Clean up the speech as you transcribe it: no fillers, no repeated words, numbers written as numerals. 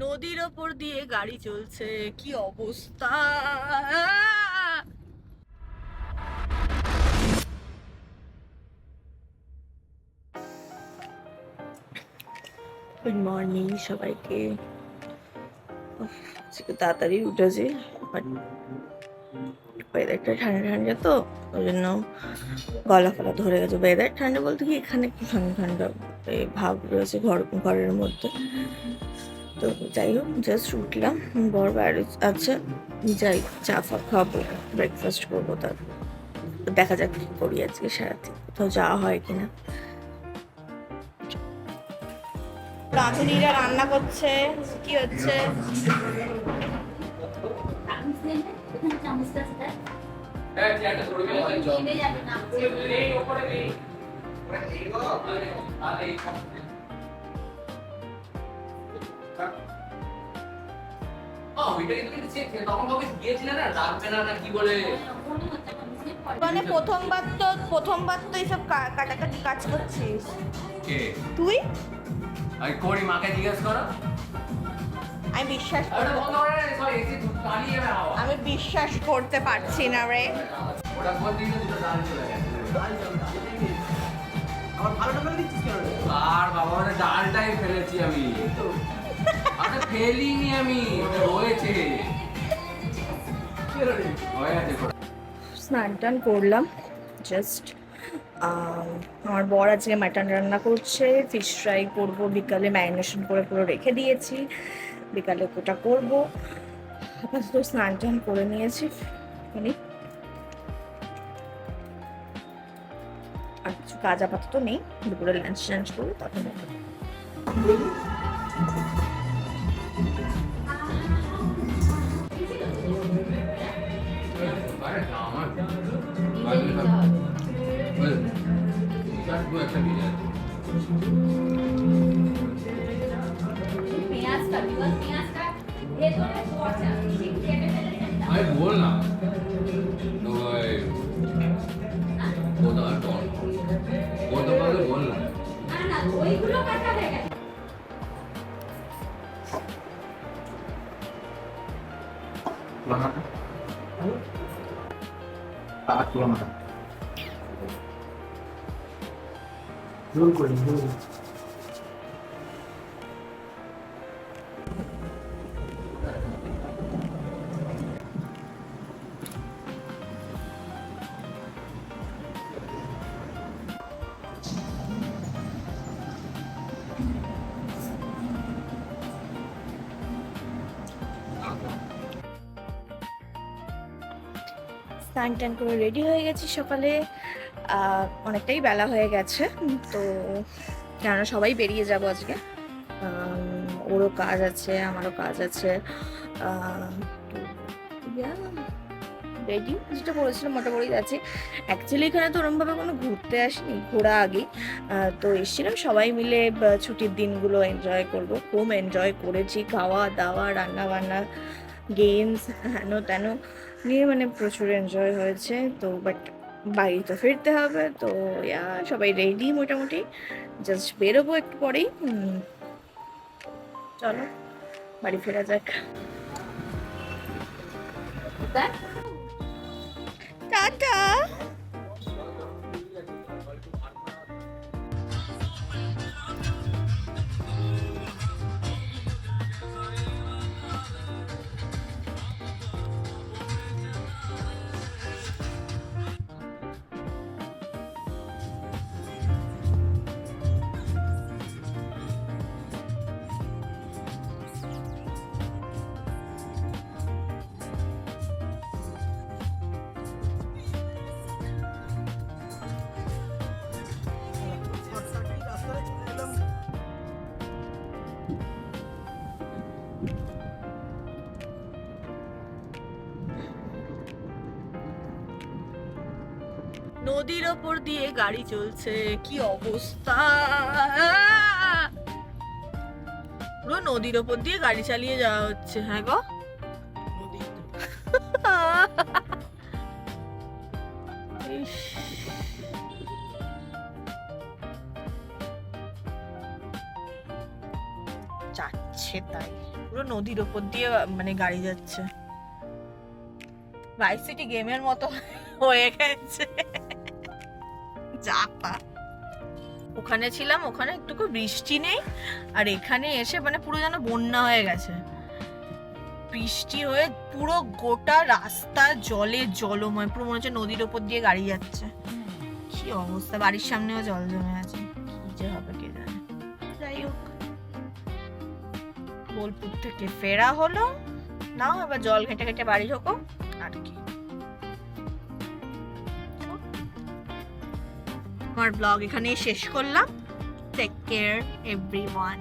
নদীর ওপর দিয়ে গাড়ি চলছে, কি অবস্থা! গুড মর্নিং সবাইকে। আজকে তাড়াতাড়ি উঠেছি, বাট ওয়েদারটা ঠান্ডা ঠান্ডা তো ওই জন্য গলা ফলা ধরে গেছে। ওয়েদার ঠান্ডা বলতে কি এখানে একটু ঠান্ডা ঠান্ডা ভাব রয়েছে ঘরের মধ্যে। তো যাই হোক, জাস্ট উঠলাম, বর বাইরে আছে, যাই চা ফা খাবো, ব্রেকফাস্ট করবো, তারপর দেখা যাক কি করি আজকে সারাদিন, কোথাও যাওয়া হয় কিনা। রাঁধুনিরা রান্না করছে, কি হচ্ছে? মানে প্রথমবার তো এইসব কাটাকাটি কাজ করছিস তুই। আমি করি, মাকে জিজ্ঞেস করো। আমি বিশ্বাস করতে পারছি না রে। ওটা কোন দিকে দুটো ডাল চলে গেছে। আমার ভালোটা ফেলে দিচ্ছিস কেন? আর বাবা, মানে ডালটাই ফেলেছি আমি। আরে ফেলিনি আমি, ওটা হয়েছে। স্নান টান করলাম জাস্ট। আমার বর আজকে মাটন রান্না করছে, ফিশ ফ্রাই করবো বিকালে, ম্যারিনেশন করে পুরো রেখে দিয়েছি, বিকালে ওটা করবো। আপাতত স্নান টান করে নিয়েছি, আর কিছু কাজ আপাতত নেই, দুপুরে লাঞ্চ করবো তখন। আমি বল না বল না ওইগুলো কাটা হয়ে গেছে। জোর করে স্নান টান করে রেডি হয়ে গেছি সকালে। অনেকটাই বেলা হয়ে গেছে, তো কেননা সবাই বেরিয়ে যাব আজকে। ওরও কাজ আছে, আমারও কাজ আছে। রেডি যেটা বলেছিলাম মোটামুটি আছে। অ্যাকচুয়ালি এখানে তো ওরমভাবে কোনো ঘুরতে আসিনি, ঘোরা আগেই তো এসেছিলাম সবাই মিলে ছুটির দিনগুলো এনজয় করব। খুব এনজয় করেছি, খাওয়া দাওয়া রান্না বান্না গেমস হেন তেন নিয়ে, মানে প্রচুর এনজয় হয়েছে। তো বাট বাড়ি তো ফিরতে হবে, তো সবাই রেডি মোটামুটি, জাস্ট বেরোবো একটু পরেই। চলো বাড়ি ফেরা যাক। টাটা। নদীর ওপর দিয়ে গাড়ি চলছে, কি অবস্থা! পুরো নদীর ওপর দিয়ে গাড়ি চালিয়ে যাওয়া হচ্ছে। হ্যাঁ গো, যাচ্ছে তাই, পুরো নদীর ওপর দিয়ে মানে গাড়ি যাচ্ছে, ভাইস সিটি গেমের মতো হয়ে গেছে। চাপা ওখানে ছিলাম, ওখানে একটুকু বৃষ্টি নেই, আর এখানে এসে মানে পুরো যেন বন্যা হয়ে গেছে, বৃষ্টি হয়ে পুরো গোটা রাস্তা জলে জলময়, পুরো মনে হচ্ছে নদীর ওপর দিয়ে গাড়ি যাচ্ছে। কি অবস্থা, বাড়ির সামনেও জল জমে আছে, কি যে হবে কে জানে। যাই হোক, বোলপুর থেকে ফেরা হলো, নাও এবার জল ঘেটে ঘেটে বাড়ি ঢোকো আর কি। আমার ব্লগ এখানেই শেষ করলাম। Take care everyone.